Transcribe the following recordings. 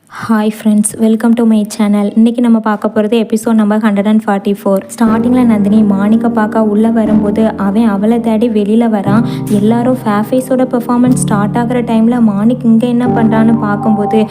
Hi friends, welcome to my channel. இன்றைக்கி நம்ம பார்க்க போகிறது எபிசோட் நம்பர் 144. ஸ்டார்டிங்கில் நந்தினி மாணிக்க பார்க்க உள்ளே வரும்போது அவளை தேடி வெளியில் வரான். எல்லாரும் ஃபேஃபேஸோட பெர்ஃபார்மன்ஸ் ஸ்டார்ட் ஆகிற டைமில் மாணிக் இங்கே என்ன பண்ணுறான்னு பார்க்கும்போது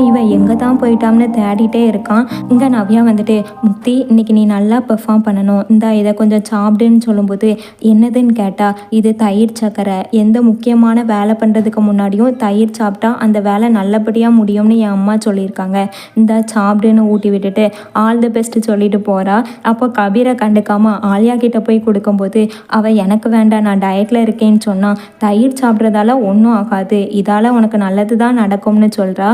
இவன் எங்கே தான் போயிட்டான்னு தேடிட்டே இருக்கான். இங்கே நவ்யா வந்துட்டு, முக்தி இன்னைக்கு நீ நல்லா பெர்ஃபார்ம் பண்ணணும், இதை கொஞ்சம் சாப்பிடுன்னு சொல்லும்போது என்னதுன்னு கேட்டால், இது தயிர் சக்கரை, எந்த முக்கியமான வேலை பண்ணுறதுக்கு முன்னாடியும் தயிர் சாப்பிட்டா அந்த வேலை நல்லபடியாக முடியும்னு என் அம்மா சொல்லியிருக்காங்க, இந்த சாப்பிடுன்னு ஊட்டி விட்டுட்டு ஆல் தி பெஸ்ட் சொல்லிட்டு போகிறா. அப்போ கபீரை கண்டுக்காமல் ஆலியா கிட்ட போய் கொடுக்கும்போது எனக்கு வேண்டாம், நான் டயட்டில் இருக்கேன்னு சொன்னால், தயிர் சாப்பிட்றதால ஒன்றும் ஆகாது, இதால் உனக்கு நல்லது தான் நடக்கும்னு சொல்கிறா.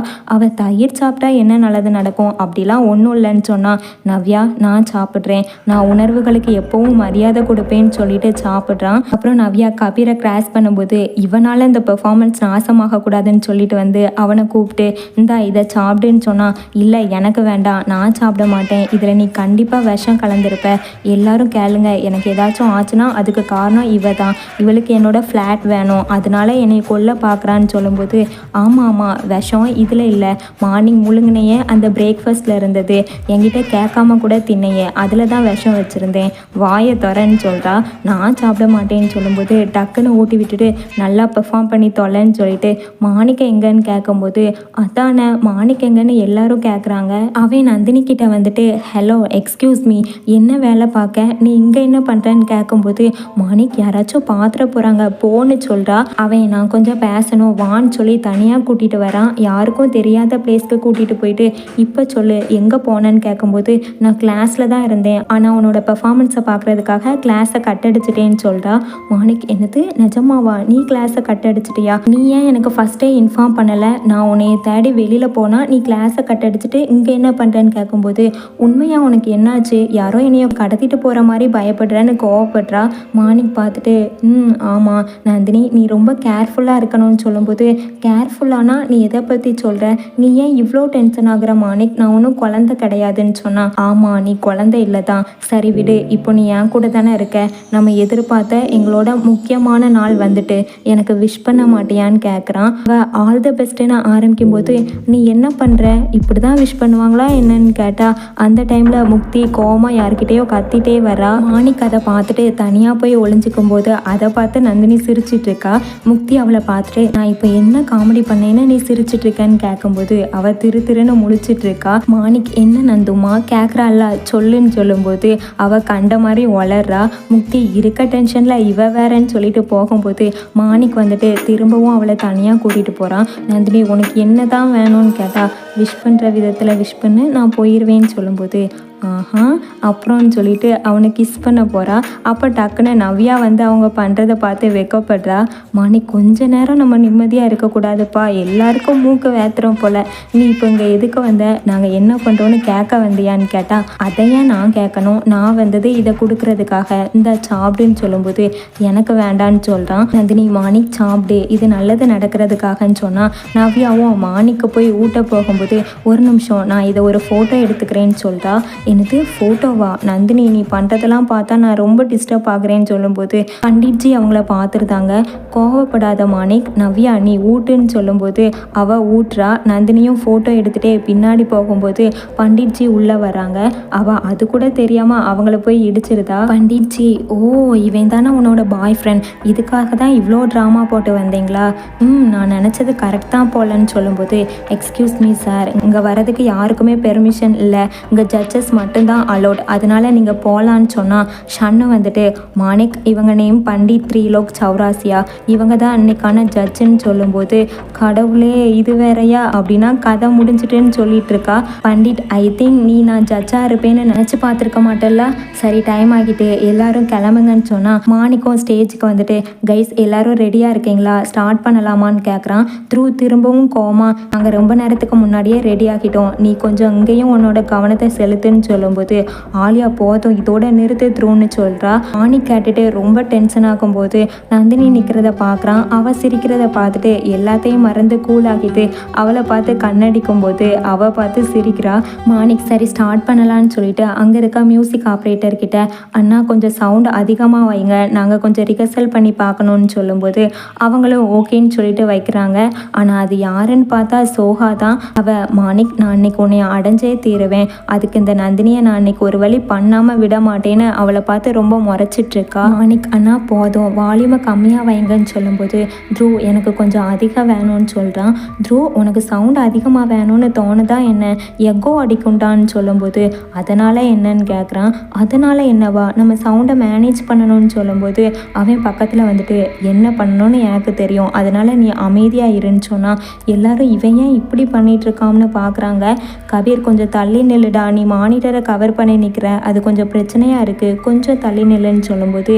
தயிர் சாப்பிட்டா என்ன நல்லது நடக்கும், அப்படிலாம் ஒன்றும் இல்லைன்னு சொன்னால், நவ்யா நான் சாப்பிட்றேன், நான் உணர்வுகளுக்கு எப்பவும் மரியாதை கொடுப்பேன்னு சொல்லிட்டு சாப்பிட்றான். அப்புறம் நவ்யா கபீரை கிராஸ் பண்ணும்போது இவனால் இந்த பெர்ஃபார்மன்ஸ் நாசமாகக்கூடாதுன்னு சொல்லிட்டு வந்து அவனை கூப்பிட்டு, இதை சாப்பிடுன்னு சொன்னால், இல்லை எனக்கு வேண்டாம், நான் சாப்பிட மாட்டேன், இதில் நீ கண்டிப்பாக விஷம் கலந்துருப்ப, எல்லாரும் கேளுங்க, எனக்கு ஏதாச்சும் ஆச்சுன்னா அதுக்கு காரணம் தான், இவளுக்கு என்னோட ஃப்ளாட் வேணும், அதனால என்னை கொல்ல பார்க்குறான்னு சொல்லும்போது, ஆமாம் விஷம் இதில் இல்லை, மார்னிங் முழுங்கினையே அந்த பிரேக்ஃபாஸ்ட்டில் இருந்தது, என்கிட்ட கேட்காம கூட தின்னையே, அதில் தான் விஷம் வச்சுருந்தேன், வாயை தரேன்னு சொல்கிறா. நான் சாப்பிட மாட்டேன்னு சொல்லும்போது டக்குன்னு ஊட்டி விட்டுட்டு நல்லா பெர்ஃபார்ம் பண்ணி தொலைன்னு சொல்லிட்டு மாணிக்க எங்கன்னு கேட்கும்போது, அதானே மாணிக் எங்கன்னு எல்லாரும் கேட்குறாங்க. அவன் நந்தினி கிட்ட வந்துட்டு, ஹலோ எக்ஸ்கியூஸ் மீ, என்ன வேலை பார்க்க, நீ இங்கே என்ன பண்ணுறேன்னு கேட்கும்போது, மாணிக் யாராச்சும் பார்த்துட போகிறாங்க போன்னு சொல்கிறா. நான் கொஞ்சம் பேசணும் வான்னு சொல்லி தனியாக கூட்டிகிட்டு வரான். யாருக்கும் தெரியாத பிளேஸ்க்கு கூட்டிகிட்டு போயிட்டு, இப்போ சொல்லு எங்கே போனேன்னு கேட்கும்போது, நான் கிளாஸில் தான் இருந்தேன், ஆனால் உன்னோட பெர்ஃபார்மன்ஸை பார்க்குறதுக்காக கிளாஸை கட்டடிச்சிட்டேன்னு சொல்கிறா. மாணிக், என்னது நிஜமாவா, நீ கிளாஸை கட்டடிச்சிட்டியா, நீ ஏன் எனக்கு ஃபஸ்ட்டே இன்ஃபார்ம் பண்ணலை, நான் உன்னைய தேடி வெளியில் போனால் நீ கிளாஸை கட்டடிச்சிட்டு இங்கே என்ன பண்ணுறேன்னு கேட்கும்போது, உண்மையாக உனக்கு என்னாச்சு, யாரோ என்னைய கடத்திட்டு போகிற மாதிரி பயப்படுறேன்னு கோவப்படுறா. மாணிக் பார்த்துட்டு, ஆமாம் நந்தினி, நீ ரொம்ப கேர்ஃபுல்லாக இருக்கணும்னு சொல்லும்போது, கேர்ஃபுல்லானா நீ எதை பற்றி சொல்கிற, நீ ஏன் இவ்வளோ டென்ஷன் ஆகுற மாணிக், நான் ஒன்றும் குழந்தை கிடையாதுன்னு சொன்னான். ஆமாம் நீ குழந்தை இல்லை தான், சரி விடு, இப்போ நீ என் கூட தானே இருக்க, நம்ம எதிர்பார்த்த எங்களோட முக்கியமான நாள் வந்துட்டு, எனக்கு விஷ் பண்ண மாட்டியான்னு கேட்குறான். ஆல் த பெஸ்ட்டுன்னு ஆரம்பிக்கும் போது, நீ என்ன பண்ணுற, இப்படி தான் விஷ் பண்ணுவாங்களா என்னன்னு கேட்டால், அந்த டைமில் முக்தி கோமா யார்கிட்டயோ கத்திட்டே வரா. மாணிக் அதை பார்த்துட்டு தனியாக போய் ஒளிஞ்சிக்கும் போது அதை பார்த்து நந்தினி சிரிச்சிட்டு இருக்கா. முக்தி அவளை பார்த்துட்டு, நான் இப்போ என்ன காமெடி பண்ணேன்னு நீ சிரிச்சிட்டு இருக்கேன்னு கேட்கும்போது அவள் திருன்னு முழிச்சிட்டு இருக்கா. மாணிக், என்ன நந்துமா கேட்குறாள்ல சொல்லுன்னு சொல்லும்போது அவள் கண்ட மாதிரி வளர்றா. முக்தி இருக்க டென்ஷனில் இவ வேறன்னு சொல்லிட்டு போகும்போது மாணிக் வந்துட்டு திரும்பவும் அவளை தனியாக கூட்டிகிட்டு போகிறான். நந்தினி, உனக்கு என்ன தான் வேணும்னு கேட்டால், விஷ் பண்ணுற விதத்தில் விஷ் பண்ணு, நான் போயிடுவேன்னு சொல்லும்போது, அப்புறம்னு சொல்லிட்டு அவனை கிஸ் பண்ண போகிறா. அப்போ டக்குன்னு நவ்யா வந்து அவங்க பண்ணுறதை பார்த்து வெக்கப்படுறா. மணி, கொஞ்ச நேரம் நம்ம நிம்மதியாக இருக்கக்கூடாதுப்பா, எல்லாருக்கும் மூக்க வேத்துறோம் போல், நீ இப்போ இங்கே எதுக்கு வந்த, நாங்கள் என்ன பண்ணுறோன்னு கேட்க வந்தியான்னு கேட்டால், அதையே நான் கேட்கணும், நான் வந்தது இதை கொடுக்கறதுக்காக, இந்த சாப்பிடுன்னு சொல்லும்போது எனக்கு வேண்டான்னு சொல்கிறான். நந்தினி, மாணிக் சாப்பிடு, இது நல்லது நடக்கிறதுக்காகன்னு சொன்னால், நவ்யாவும் மாணிக்கு போய் ஊட்ட போகும்போது, ஒரு நிமிஷம் நான் இதை ஒரு ஃபோட்டோ எடுத்துக்கிறேன்னு சொல்கிறா. என்னது ஃபோட்டோவா, நந்தினி நீ பண்ணுறதெல்லாம் பார்த்தா நான் ரொம்ப டிஸ்டர்ப் ஆகுறேன்னு சொல்லும்போது பண்டிட்ஜி அவங்கள பார்த்துருந்தாங்க. கோவப்படாத மாணிக், நவ்யா நீ ஊட்டுன்னு சொல்லும்போது அவள் ஊட்டுறா. நந்தினியும் ஃபோட்டோ எடுத்துகிட்டே பின்னாடி போகும்போது பண்டிட்ஜி உள்ளே வராங்க. அவள் அது கூட தெரியாமல் அவங்கள போய் இடிச்சிருதா. பண்டிட்ஜி, ஓ இவன் தானே உன்னோட பாய் ஃப்ரெண்ட், இதுக்காக தான் இவ்வளோ ட்ராமா போட்டு வந்தீங்களா, நான் நினச்சது கரெக்ட் தான் போலன்னு சொல்லும்போது, எக்ஸ்கியூஸ் மீ சார், இங்கே வரதுக்கு யாருக்குமே பெர்மிஷன் இல்லை, இங்கே ஜட்ஜஸ் மட்டும்தான் அலோட், அதனால நீங்கள் போகலான்னு சொன்னால், ஷன்னு வந்துட்டு, மாணிக் இவங்க நேம் பண்டிட் த்ரீலோக் சௌராசியா, இவங்க தான் அன்னைக்கான ஜட்ஜுன்னு சொல்லும்போது, கடவுளே இது வேறையா அப்படின்னா கதை முடிஞ்சிட்டுன்னு சொல்லிட்டு இருக்கா. பண்டிட், ஐ திங்க் நீ நான் ஜட்ஜாக இருப்பேன்னு நினச்சி பார்த்துருக்க மாட்டேல்ல, சரி டைம் ஆகிட்டு எல்லாரும் கிளம்புங்கன்னு சொன்னால், மாணிக்கும் ஸ்டேஜுக்கு வந்துட்டு, கைஸ் எல்லாரும் ரெடியாக இருக்கீங்களா, ஸ்டார்ட் பண்ணலாமான்னு கேட்குறான். திரும்பவும் கோமா, நாங்கள் ரொம்ப நேரத்துக்கு முன்னாடியே ரெடி ஆகிட்டோம், நீ கொஞ்சம் இங்கேயும் உன்னோட கவனத்தை செலுத்துன்னு சொல்லும்போது, ஆலியா போதும் இதோட நிறுத்து த்ரூன்னு சொல்கிறா. மாணிக் கேட்டுட்டு ரொம்ப டென்ஷன் ஆகும்போது நந்தினி நிற்கிறத பார்க்குறான். அவள் சிரிக்கிறத பார்த்துட்டு எல்லாத்தையும் மறந்து கூல் ஆகிட்டு அவளை பார்த்து கண்ணடிக்கும் போது அவள் பார்த்து சிரிக்கிறா. மாணிக், சரி ஸ்டார்ட் பண்ணலான்னு சொல்லிட்டு அங்கே இருக்க மியூசிக் ஆப்ரேட்டர் கிட்ட, அண்ணா கொஞ்சம் சவுண்ட் அதிகமாக வைங்க, நாங்கள் கொஞ்சம் ரிஹர்சல் பண்ணி பார்க்கணுன்னு சொல்லும்போது அவங்களும் ஓகேன்னு சொல்லிட்டு வைக்கிறாங்க. ஆனால் அது யாருன்னு பார்த்தா சோஹா தான். அவள் மாணிக் நான் இன்னைக்கு உன்னை அடைஞ்சே தீருவேன், அதுக்கு இந்த நந்தினியை நான் இன்னைக்கு ஒரு வழி பண்ணாமல் விட மாட்டேன்னு அவளை பார்த்து ரொம்ப முறைச்சிட்ருக்கா. மாணிக் அண்ணா போதும், வால்யூமை கம்மியாக வைங்கன்னு சொல்லும்போது த்ரூ எனக்கு கொஞ்சம் அதிகம் வேணும்னு சொல்கிறான். த்ரூ உனக்கு சவுண்ட் அதிகமாக வேணும்னு தோணுதா என்ன, எக்கோ அடிக்குண்டான்னு சொல்லும்போது அதனால் என்னன்னு கேட்குறான். அதனால் என்னவா, நம்ம சவுண்டை மேனேஜ் பண்ணணும்னு சொல்லும்போது அவன் பக்கத்தில் வந்துட்டு என்ன பண்ணணும்னு எனக்கு தெரியும், அதனால் நீ அமைதியாக இருன்னு சொன்னான். எல்லாரும் இவன் ஏன் இப்படி பண்ணிகிட்ருக்கான்னு பார்க்குறாங்க. கபீர் கொஞ்சம் தள்ளி நில்லுடா, நீ மானிட்டரை கவர் பண்ணி நிற்கிற, அது கொஞ்சம் பிரச்சனையாக இருக்குது, கொஞ்சம் தள்ளி நில்லுன்னு சொல்லும்போது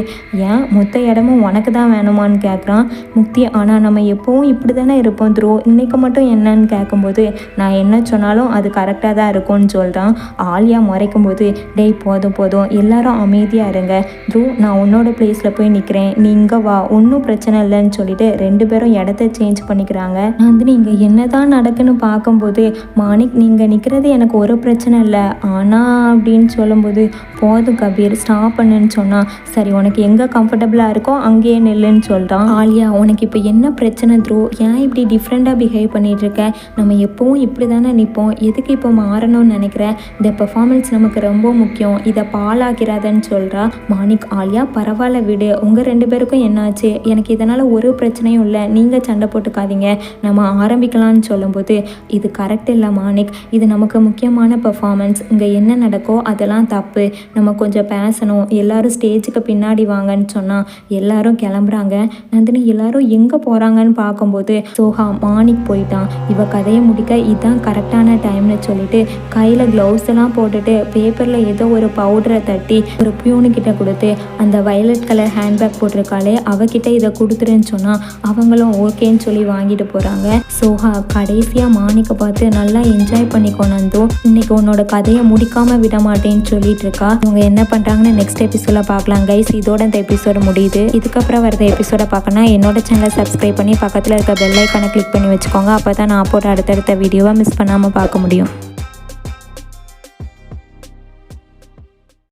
ஏன் மொத்த இடமும் உனக்கு தான் வேணுமான்னு கேட்குறான். முக்தி ஆனால் நம்ம எப்போவும் இப்படி தானே இருப்போம் த்ரோ, இன்றைக்கு மட்டும் என்னன்னு கேட்கும்போது நான் என்ன சொன்னாலும் அது கரெக்டாக தான் இருக்கும்னு சொல்கிறான். ஆலியா முறைக்கும் போது டேய் போதும் போதும் எல்லாரும் அமைதியாக இருங்க த்ரோ, நான் உன்னோட பிளேஸில் போய் நிற்கிறேன், நீ இங்கே வா, ஒன்றும் பிரச்சனை இல்லைன்னு சொல்லிட்டு 2 பேரும் இடத்த சேஞ்ச் பண்ணிக்கிறாங்க. நந்தினி இங்கே என்ன தான் நடக்குன்னு பார்க்கும்போது மாணிக் நீங்கள் நிற்கிறது எனக்கு ஒரு பிரச்சனை இல்லை, ஆனால் அப்படின்னு சொல்லும்போது போதும் கபீர் ஸ்டாப் பண்ணுன்னு சொன்னால் சரி உனக்கு எங்கே கம்ஃபர்டபுளாக இருக்கோ அங்கேயே நில்லுன்னு சொல்கிறான். ஆலியா உனக்கு இப்போ என்ன பிரச்சனை த்ரோ, ஏன் இப்படி டிஃப்ரெண்ட்டாக பிஹேவ் பண்ணிகிட்ருக்க, நம்ம எப்போவும் இப்படி தானே நிற்போம், எதுக்கு இப்போ மாறணும்னு நினைக்கிறேன், இந்த பெர்ஃபார்மன்ஸ் நமக்கு ரொம்ப முக்கியம், இதை பாலாக்கிறாதன்னு சொல்கிறா. மாணிக் ஆலியா பரவாயில்ல விடு, உங்கள் 2 பேருக்கும் என்னாச்சு, எனக்கு இதனால் ஒரு பிரச்சனையும் இல்லை, நீங்கள் சண்டை போட்டுக்காதீங்க, நம்ம ஆரம்பிக்கலாம்னு சொல்லும்போது இது கரெக்ட் இல்லை மாணிக், இது நமக்கு முக்கியமான பெர்ஃபார்மன்ஸ், இங்கே என்ன நடக்கோ அதெல்லாம் தப்பு, நம்ம கொஞ்சம் பேசணும், எல்லாரும் ஸ்டேஜுக்கு பின்னாடி வாங்கன்னு சொன்னால் எல்லாரும் கிளம்புறாங்க. நந்தினி எல்லாரும் எங்கே போகிறாங்கன்னு பார்க்கும்போது சோஹா மாணிக் போயிட்டான், இவ கதையை முடிக்க இதுதான் கரெக்டான டைம்னு சொல்லிட்டு கையில் க்ளவுஸ் எல்லாம் போட்டுட்டு பேப்பரில் ஏதோ ஒரு பவுடரை தட்டி ஒரு பியூனுக்கிட்ட கொடுத்து அந்த வயலட் கலர் ஹேண்ட்பேக் போட்டிருக்காளே அவகிட்ட இதை கொடுத்துருன்னு சொன்னால் அவங்களும் ஓகேன்னு சொல்லி வாங்கிட்டு போகிறாங்க. சோஹா கடைசியாக மாணிக்க பார்த்து நல்லா என்ஜாய் பண்ணிக்கோ நந்து, இன்னைக்கு உன்னோட கதையை முடிக்காமல் விட மாட்டேன்னு சொல்லிட்டு இருக்கா. இவங்க என்ன பண்ணுறாங்கன்னு நெக்ஸ்ட் எபிசோட பார்க்கலாம் கைஸ். இதோட இந்த எபிசோடு முடியுது. இதுக்கப்புறம் வரத எபிசோட பார்க்கணும்னா என்னோட சேனலை சப்ஸ்கிரைப் பண்ணி பக்கத்தில் இருக்க பெல் ஐக்கானை கிளிக் பண்ணி வச்சுக்கோங்க, அப்போ தான் நான் போட அடுத்தடுத்த வீடியோவை மிஸ் பண்ணாமல் பார்க்க முடியும்.